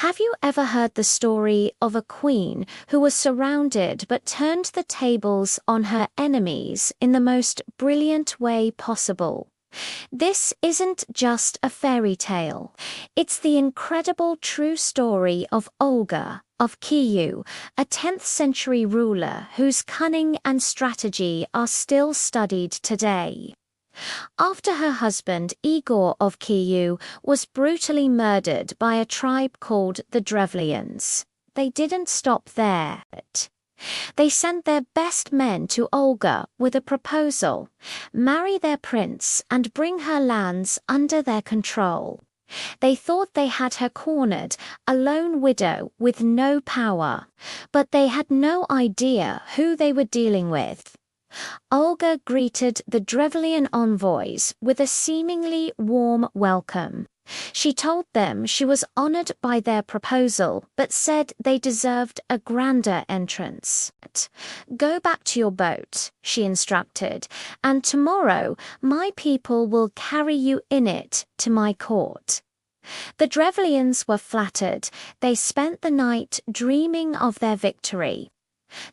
Have you ever heard the story of a queen who was surrounded but turned the tables on her enemies in the most brilliant way possible? This isn't just a fairy tale. It's the incredible true story of Olga of Kyiv, a 10th century ruler whose cunning and strategy are still studied today. After her husband Igor of Kyiv was brutally murdered by a tribe called the Drevlians, they didn't stop there. They sent their best men to Olga with a proposal: marry their prince and bring her lands under their control. They thought they had her cornered, a lone widow with no power, but they had no idea who they were dealing with. Olga greeted the Drevlian envoys with a seemingly warm welcome. She told them she was honored by their proposal, but said they deserved a grander entrance. "Go back to your boat," she instructed, "and tomorrow my people will carry you in it to my court." The Drevlians were flattered. They spent the night dreaming of their victory.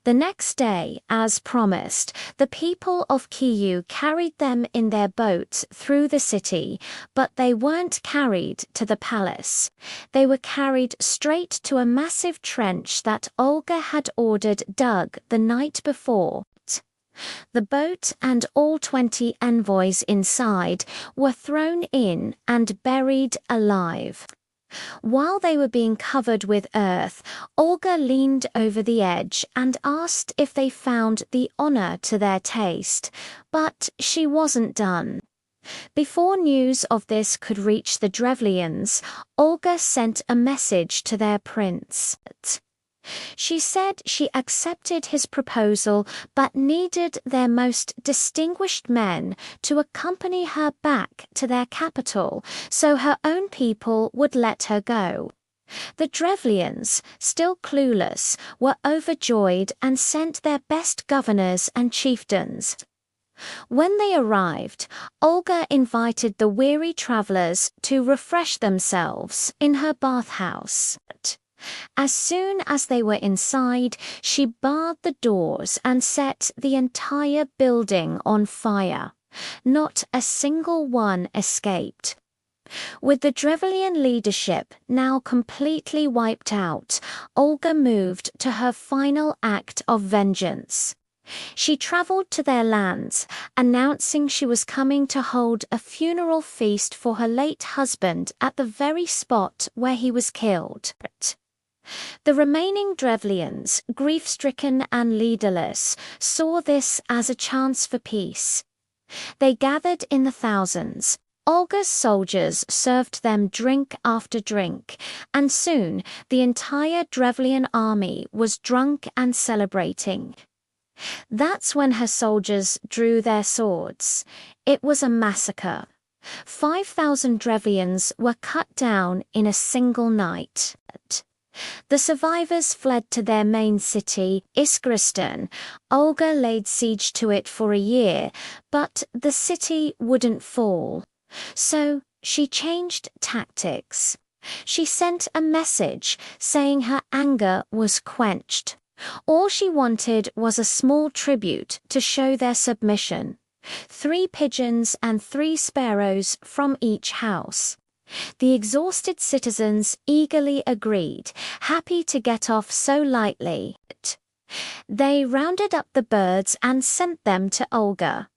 The next day, as promised, the people of Kyiv carried them in their boats through the city, but they weren't carried to the palace. They were carried straight to a massive trench that Olga had ordered dug the night before. The boat and all 20 envoys inside were thrown in and buried alive. While they were being covered with earth, Olga leaned over the edge and asked if they found the honor to their taste, but she wasn't done. Before news of this could reach the Drevlians, Olga sent a message to their prince. She said she accepted his proposal but needed their most distinguished men to accompany her back to their capital so her own people would let her go. The Drevlians, still clueless, were overjoyed and sent their best governors and chieftains. When they arrived, Olga invited the weary travelers to refresh themselves in her bathhouse. As soon as they were inside, she barred the doors and set the entire building on fire. Not a single one escaped. With the Drevlian leadership now completely wiped out, Olga moved to her final act of vengeance. She traveled to their lands, announcing she was coming to hold a funeral feast for her late husband at the very spot where he was killed. The remaining Drevlians, grief-stricken and leaderless, saw this as a chance for peace. They gathered in the thousands. Olga's soldiers served them drink after drink, and soon the entire Drevlian army was drunk and celebrating. That's when her soldiers drew their swords. It was a massacre. 5,000 Drevlians were cut down in a single night. The survivors fled to their main city, Iskristan. Olga laid siege to it for a year, but the city wouldn't fall. So she changed tactics. She sent a message saying her anger was quenched. All she wanted was a small tribute to show their submission: 3 pigeons and 3 sparrows from each house. The exhausted citizens eagerly agreed, happy to get off so lightly. They rounded up the birds and sent them to Olga.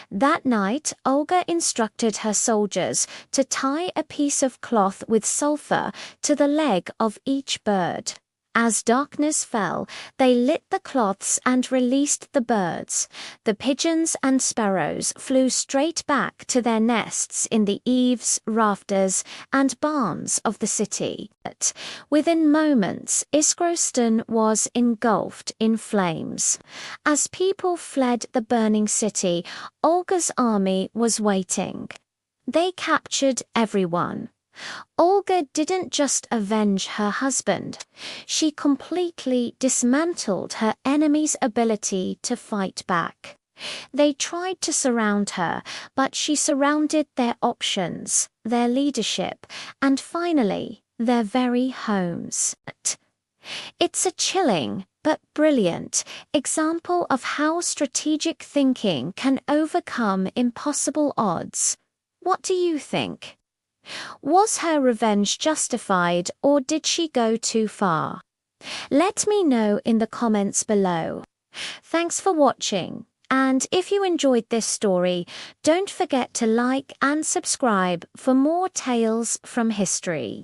That night, Olga instructed her soldiers to tie a piece of cloth with sulfur to the leg of each bird. As darkness fell, they lit the cloths and released the birds. The pigeons and sparrows flew straight back to their nests in the eaves, rafters, and barns of the city. Within moments, Iskristan was engulfed in flames. As people fled the burning city, Olga's army was waiting. They captured everyone. Olga didn't just avenge her husband. She completely dismantled her enemy's ability to fight back. They tried to surround her, but she surrounded their options, their leadership, and finally, their very homes. It's a chilling but brilliant example of how strategic thinking can overcome impossible odds. What do you think? Was her revenge justified, or did she go too far? Let me know in the comments below. Thanks for watching, and if you enjoyed this story, don't forget to like and subscribe for more tales from history.